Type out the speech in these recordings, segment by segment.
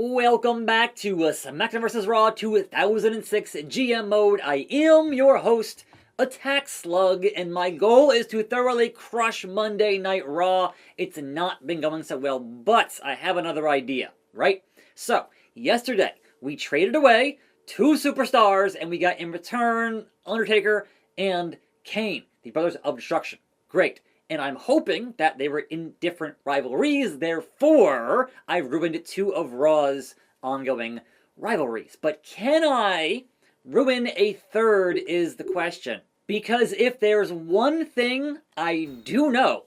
Welcome back to SmackDown Vs Raw 2006 GM mode. I am your host, attackslug, and my goal is to thoroughly crush Monday Night Raw. It's not been going so well, but I have another idea, right? So, yesterday, we traded away two superstars, and we got in return Undertaker and Kane, the Brothers of Destruction. Great. And I'm hoping that they were in different rivalries, therefore, I ruined two of Raw's ongoing rivalries. But can I ruin a third is the question. Because if there's one thing I do know,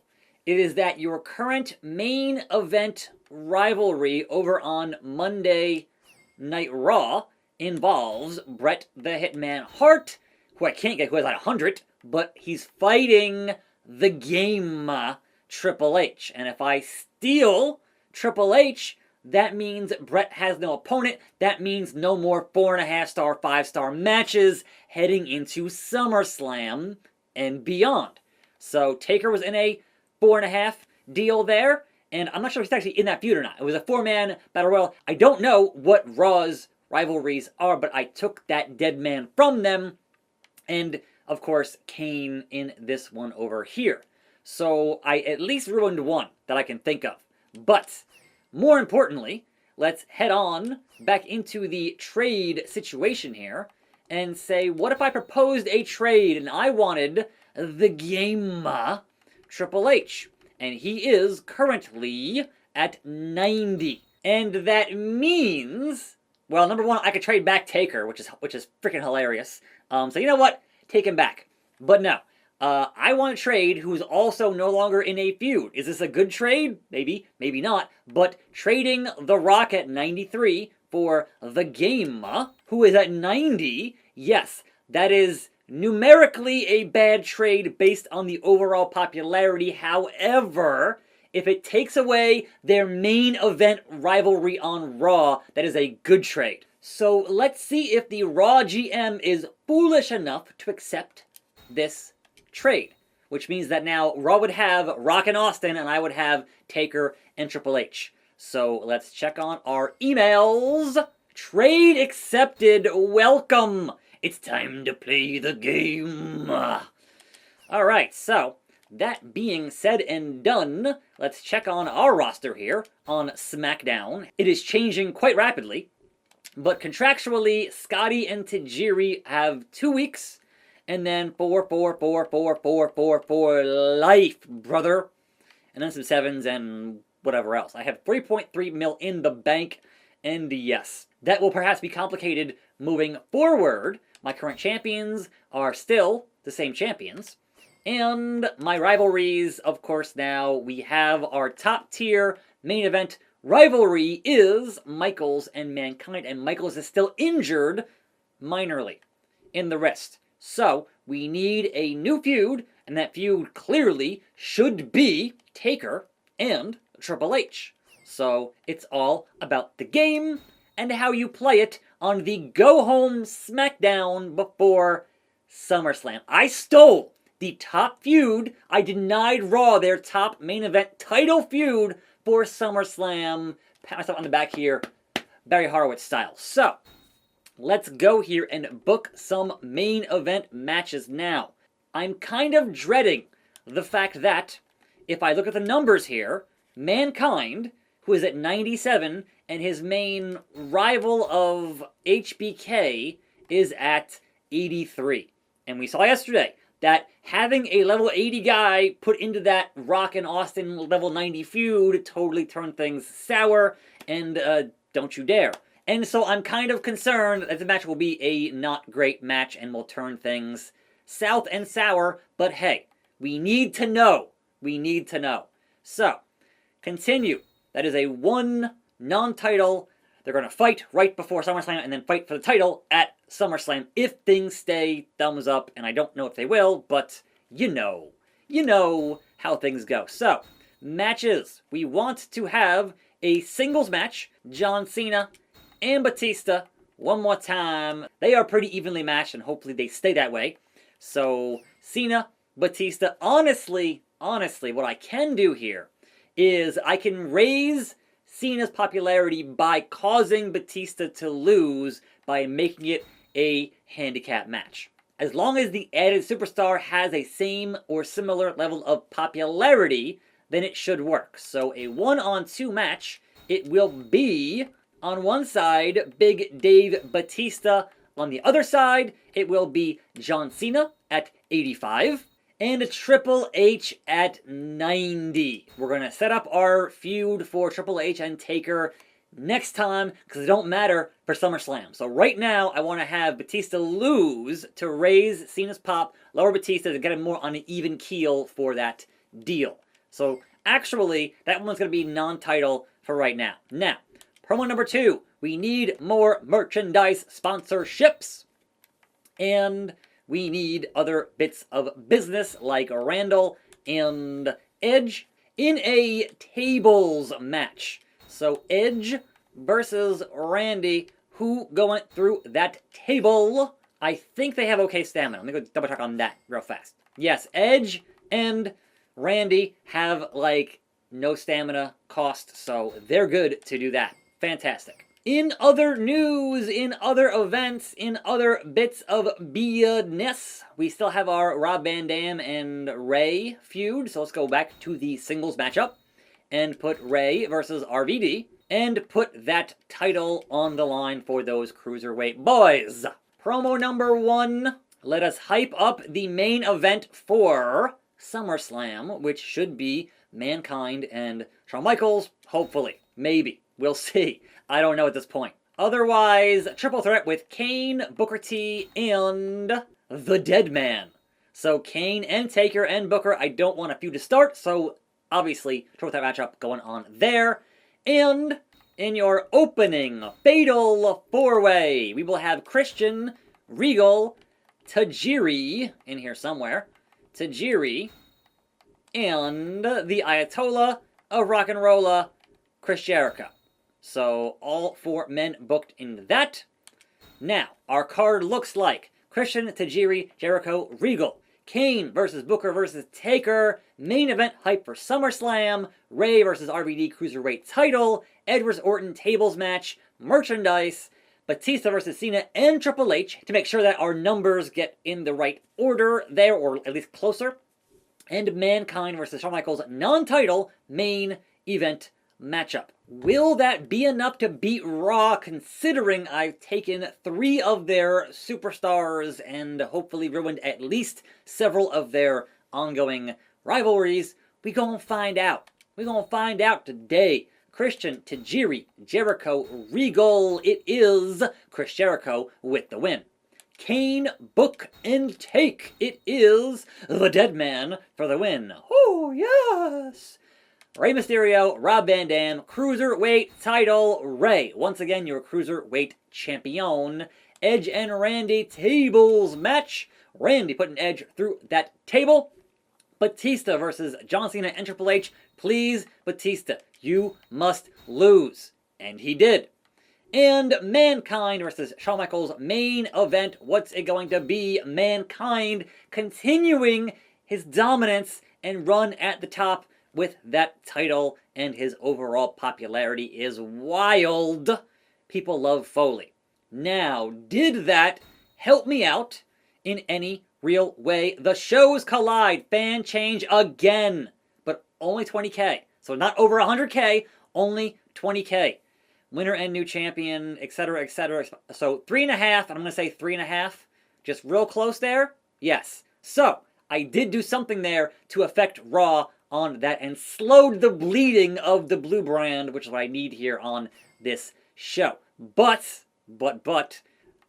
it is that your current main event rivalry over on Monday Night Raw involves Bret the Hitman Hart, who I can't get, who has like 100, but he's fighting the game Triple H. And if I steal Triple H, that means Bret has no opponent. That means no more 4.5-star, 5-star matches heading into SummerSlam and beyond. So Taker was in a 4.5 deal there, and I'm not sure if he's actually in that feud or not. It was a 4-man battle royal. I don't know what Raw's rivalries are, but I took that dead man from them, and of course, Kane in this one over here. So I at least ruined one that I can think of. But more importantly, let's head on back into the trade situation here and say, what if I proposed a trade and I wanted the game Triple H? And he is currently at 90. And that means, well, number one, I could trade back Taker, which is freaking hilarious. So you know what? Take him back. But no, I want to trade who's also no longer in a feud. Is this a good trade? Maybe, maybe not. But trading The Rock at 93 for The Game, who is at 90, yes, that is numerically a bad trade based on the overall popularity. However, if it takes away their main event rivalry on Raw, that is a good trade. So let's see if the Raw GM is foolish enough to accept this trade. Which means that now Raw would have Rock and Austin, and I would have Taker and Triple H. So let's check on our emails. Trade accepted. Welcome. It's time to play the game. Alright, so that being said and done, let's check on our roster here on SmackDown. It is changing quite rapidly. But contractually, Scotty and Tajiri have 2 weeks, and then 4 life, brother. And then some 7s and whatever else. I have 3.3 mil in the bank, and yes, that will perhaps be complicated moving forward. My current champions are still the same champions. And my rivalries, of course, now we have our top tier main event rivalry is Michaels and Mankind, and Michaels is still injured minorly in the wrist. So we need a new feud, and that feud clearly should be Taker and Triple H. So it's all about the game and how you play it on the go-home SmackDown before SummerSlam. I stole the top feud. I denied Raw their top main event title feud for SummerSlam. Pat myself on the back here, Barry Horowitz style. So, let's go here and book some main event matches now. I'm kind of dreading the fact that, if I look at the numbers here, Mankind, who is at 97, and his main rival of HBK is at 83. And we saw yesterday that having a level 80 guy put into that Rock and Austin level 90 feud totally turned things sour, and don't you dare. And so I'm kind of concerned that the match will be a not great match and will turn things south and sour, but hey, we need to know. We need to know. So, continue. That is a one non-title. They're going to fight right before SummerSlam and then fight for the title at SummerSlam if things stay thumbs up, and I don't know if they will, but you know how things go. So, matches. We want to have a singles match, John Cena and Batista, one more time. They are pretty evenly matched, and hopefully they stay that way. So, Cena, Batista, honestly, what I can do here is I can raise Cena's popularity by causing Batista to lose by making it a handicap match. As long as the added superstar has a same or similar level of popularity, then it should work. So a 1-on-2 match, it will be, on one side, Big Dave Batista. On the other side, it will be John Cena at 85 and Triple H at 90. We're going to set up our feud for Triple H and Taker next time, because it don't matter for SummerSlam. So right now, I want to have Batista lose to raise Cena's pop, lower Batista to get him more on an even keel for that deal. So actually, that one's going to be non-title for right now. Now, promo number 2. We need more merchandise sponsorships. And we need other bits of business like Randall and Edge in a tables match. So Edge versus Randy, who going through that table? I think they have okay stamina. Let me go double check on that real fast. Yes, Edge and Randy have like no stamina cost, so they're good to do that. Fantastic. In other news, in other events, in other bits of business, we still have our Rob Van Dam and Ray feud. So let's go back to the singles matchup and put Ray versus RVD and put that title on the line for those cruiserweight boys. Promo number 1. Let us hype up the main event for SummerSlam, which should be Mankind and Shawn Michaels, hopefully. Maybe. We'll see. I don't know at this point. Otherwise, triple threat with Kane, Booker T, and the Dead Man. So Kane and Taker and Booker, I don't want a feud to start, so obviously triple threat matchup going on there. And in your opening fatal 4-way, we will have Christian, Regal, Tajiri in here somewhere, Tajiri, and the Ayatollah of Rock and Rolla, Chris Jericho. So all 4 men booked in that. Now, our card looks like Christian, Tajiri, Jericho, Regal, Kane versus Booker versus Taker, main event hype for SummerSlam, Ray versus RVD Cruiserweight title, Edge versus Orton tables match, merchandise, Batista versus Cena and Triple H to make sure that our numbers get in the right order there, or at least closer, and Mankind versus Shawn Michaels non-title main event matchup. Will that be enough to beat Raw, considering I've taken 3 of their superstars and hopefully ruined at least several of their ongoing rivalries? We gonna find out. We gonna find out today. Christian, Tajiri, Jericho, Regal. It is Chris Jericho with the win. Kane, book, and take. It is the Dead Man for the win. Oh, yes! Rey Mysterio, Rob Van Dam, Cruiserweight title, Rey. Once again, your Cruiserweight champion. Edge and Randy tables match. Randy putting Edge through that table. Batista versus John Cena and Triple H. Please, Batista, you must lose. And he did. And Mankind versus Shawn Michaels main event. What's it going to be? Mankind continuing his dominance and run at the top with that title, and his overall popularity is wild. People love Foley. Now, did that help me out in any real way? The shows collide. Fan change again, but only 20K. So not over 100K, only 20K. Winner and new champion, etc., etc. So 3.5, and I'm going to say 3.5. Just real close there? Yes. So, I did do something there to affect Raw on that and slowed the bleeding of the blue brand, which is what I need here on this show. But,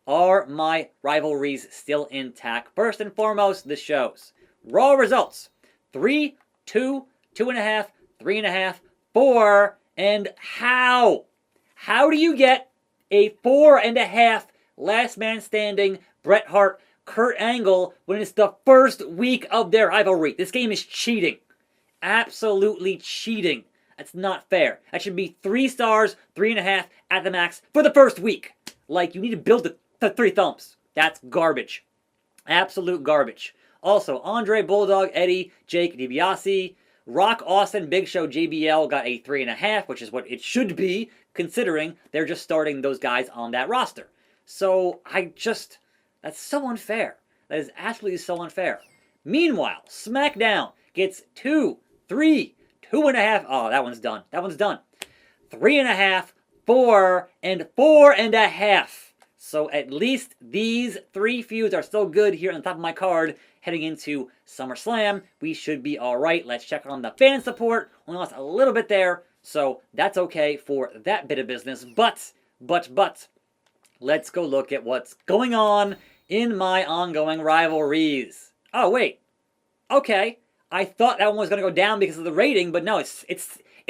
are my rivalries still intact? First and foremost, the shows. Raw results. 3, 2, 2.5, 3.5, 4, and how? How do you get a 4.5 last man standing Bret Hart, Kurt Angle when it's the first week of their rivalry? This game is cheating. Absolutely cheating. That's not fair. That should be 3 stars, 3.5 at the max for the first week. Like, you need to build the 3 thumbs. That's garbage. Absolute garbage. Also, Andre, Bulldog, Eddie, Jake, DiBiase, Rock, Austin, Big Show, JBL got a 3.5, which is what it should be, considering they're just starting those guys on that roster. So that's so unfair. That is absolutely so unfair. Meanwhile, SmackDown gets 2, 3, 2.5. Oh, that one's done. That one's done. 3.5, 4, and 4.5. So at least these 3 feuds are still good here on the top of my card. Heading into SummerSlam, we should be alright. Let's check on the fan support. We lost a little bit there, so that's okay for that bit of business. But, let's go look at what's going on in my ongoing rivalries. Oh, wait. Okay. I thought that one was going to go down because of the rating, but no, it's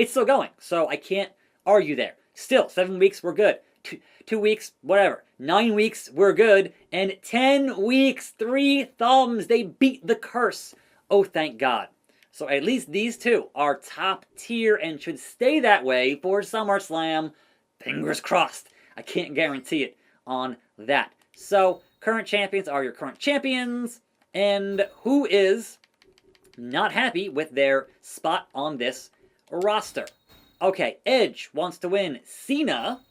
still going. So I can't argue there. Still, 7 weeks, we're good. 2 weeks, whatever. 9 weeks, we're good. And 10 weeks, 3 thumbs. They beat the curse. Oh, thank God. So at least these 2 are top tier and should stay that way for SummerSlam. Fingers crossed. I can't guarantee it on that. So, current champions are your current champions. And who is not happy with their spot on this roster? Okay, Edge wants to win. Cena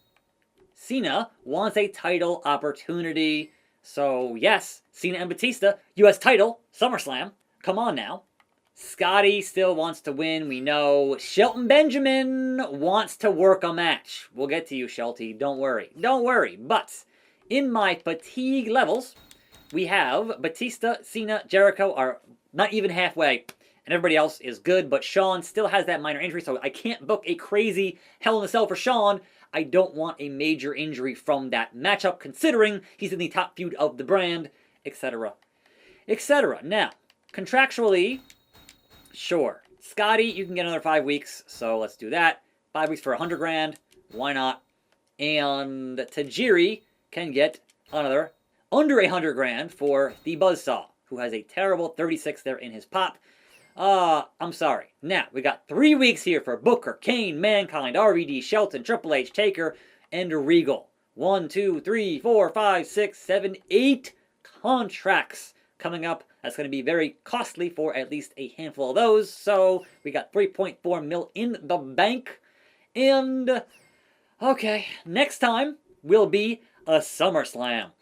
wants a title opportunity. So, yes, Cena and Batista, U.S. title, SummerSlam. Come on now. Scotty still wants to win, we know. Shelton Benjamin wants to work a match. We'll get to you, Shelty. Don't worry. Don't worry. But in my fatigue levels, we have Batista, Cena, Jericho are not even halfway. And everybody else is good, but Shawn still has that minor injury, so I can't book a crazy Hell in a Cell for Shawn. I don't want a major injury from that matchup, considering he's in the top feud of the brand, etc. etc. Now, contractually, sure. Scotty, you can get another 5 weeks, so let's do that. 5 weeks for $100,000, why not? And Tajiri can get another under $100,000 for the Buzzsaw, who has a terrible 36 there in his pop. I'm sorry. Now, we got 3 weeks here for Booker, Kane, Mankind, RVD, Shelton, Triple H, Taker, and Regal. 1, 2, 3, 4, 5, 6, 7, 8 contracts coming up. That's going to be very costly for at least a handful of those. So, we got 3.4 mil in the bank. And, okay, next time will be a SummerSlam.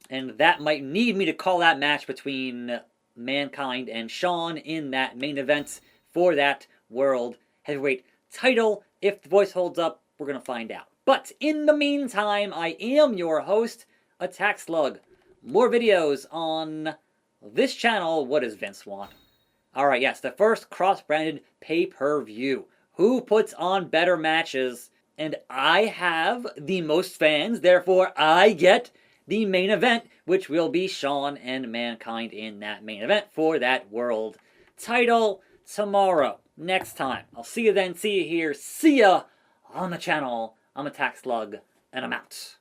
And that might need me to call that match between Mankind and Shawn in that main event for that World Heavyweight title. If the voice holds up, we're going to find out. But in the meantime, I am your host, attackslug. More videos on this channel. What does Vince want? Alright, yes, the first cross-branded pay-per-view. Who puts on better matches? And I have the most fans, therefore I get the main event, which will be Shawn and Mankind in that main event for that world title tomorrow. Next time. I'll see you then. See you here. See ya on the channel. I'm attackslug, and I'm out.